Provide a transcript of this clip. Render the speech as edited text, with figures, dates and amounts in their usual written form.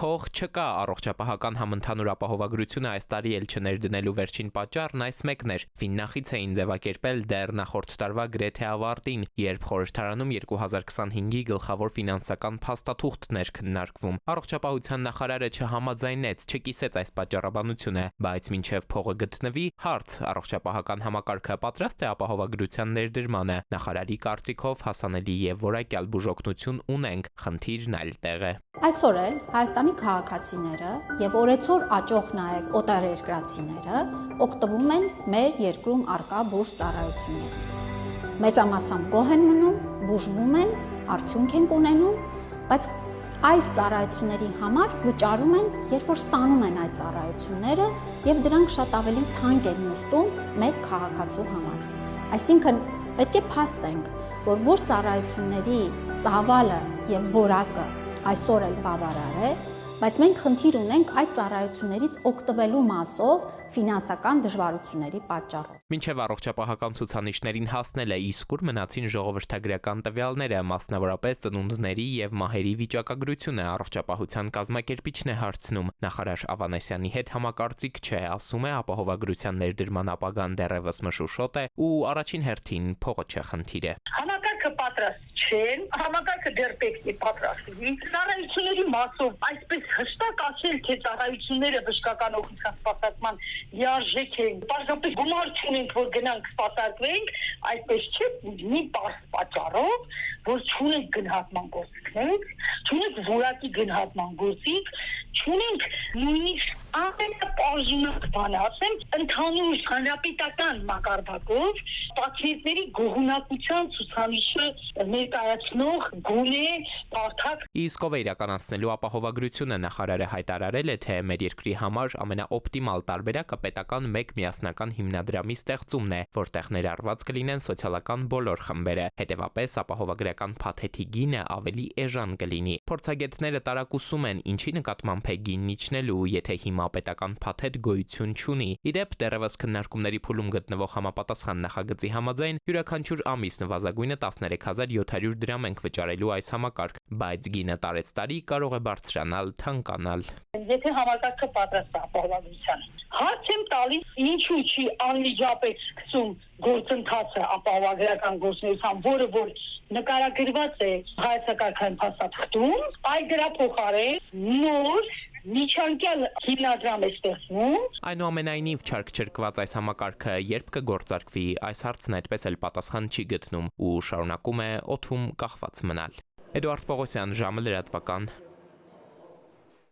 Փող չկա առողջապահական համընդհանուր ապահովագրությունը այս տարի էլ չներդնելու վերջին պատճառն այս մեկն էր։ Ֆիննախից էին ձևակերպել դեռ նախորդ տարվա գրեթե ավարտին, երբ խորհրդարանում 2025-ի գլխավոր ֆինանսական փաստաթուղթն էր քննարկվում։ Առողջապահության նախարարը չհամաձայնեց, չկիսեց այս պատճառաբանությունը, բայց մինչև փողը գտնվի, հարց առողջապահական համակարգը պատրաստ է ապահովագրության ներդրմանը։ Նախարարի կարծիքով հասանելի եւ որակյալ բուժօգնություն ունենք, խնդիրն այլտեղ է։ Այսօր էլ Հայաստանի քաղաքացիները եւ օրեցօր աճող նաեւ օտարերկրացիները օգտվում են մեր երկրում առկա բուժ ծառայություններից։ Մեծամասամբ գոհ են մնում, բուժվում են, արդյունք են ունենում, բայց այս ծառայությունների համար վճարում են, երբ որ ստանում են այդ ծառայությունները եւ դրանք շատ ավելի թանկ են նստում մեկ քաղաքացու համար։ Այսինքն պետք է փաստենք, որ բուժ ծառայությունների ծավալը եւ որակը այսօր էլ բավարար է, բայց մենք խնդիր ունենք այդ ծառայություններից օգտվելու մասով ֆինանսական դժվարությունների պատճառով։ Մինչև առողջապահական ցուցանիշներին հասնել է, իսկ ուր մնացին ժողովրդագրական տվյալները, մասնավորապես ծնունդների եւ մահերի վիճակագրությունը, առողջապահության կազմակերպիչն է հարցնում։ Նախարար Ավանեսյանի հետ համակարծիք չէ, ասում է ապահովագրության ներդրման ապագան դեռևս մշուշոտ է ու առաջին հերթին փողը չէ խնդիրը։ Համակարգը պատրաստ չեն, համակարգը դեռ պետք է պատրաստվի։ Ծառայությունների մասով այսպես հստակ ասել, թե ծառայությունները բժշկական օգնության սպասարկման լիարժեք են, պարզապես գումար չունենք, որ գնանք սպասարկվենք, այդպես չէ, մի պարզ պատճառով, որ չունենք գնահատման գործիքներ, չունենք որակի գնահատման գործիք, չունենք նույնիսկ ամենապարզունակ բանը, ասեմ, ընդհանուր հանրապետական մակարդակով պացիենտների գոհունակության ցուցանիշը ներկայացնող գոնե բարդակ։ Իսկ ով է իրականացնելու ապահովագրությունը, նախարարը հայտարարել է, թե մեր երկրի համար ամենաօպտիմալ տարբերակը պետական մեկ միասնական հիմնադրամի ստեղծումն է, որտեղ ներառված կլինեն սոցիալական բոլոր խմբերը։ Հետևապես ապահովագրական փաթեթի գինը ավելի էժան կլինի։ Փորձագետները տարակուսում են, ինչի նկատմամբ է գինն իջնելու, եթե հիմա պետական փաթեթ գոյություն չունի։ Իդեպ դեռևս քննարկումների փուլում գտնվող համապատասխան նախագծի համաձայն յուրաքանչյուր ամիս նվազագույնը 13700 դրամ ենք վճարելու այս համակարգ, բայց գինը տարեցտարի կարող է բարձրանալ, թանկանալ։ Եթե համակարգը պատրաստ է ապահովագրության, հարց եմ տալիս, ինչու չի անմիջապես սկսում գործընթացը ապահովագրական գործունեության, որը որ նկարագրված է հայեցակարգային փաստաթղթում, այլ դրա փոխարեն նոր միջանկյալ հիմնադրամ է ստեղծվում։ Այնուամենայնիվ չարք-չրկված այս համակարգը երբ կգործարկվի, այս հարցն այդպես էլ պատասխան չի գտնում ու շարունակում է օդում կախված մնալ։ Էդուարդ Պողոսյան, ժամը լրատվական։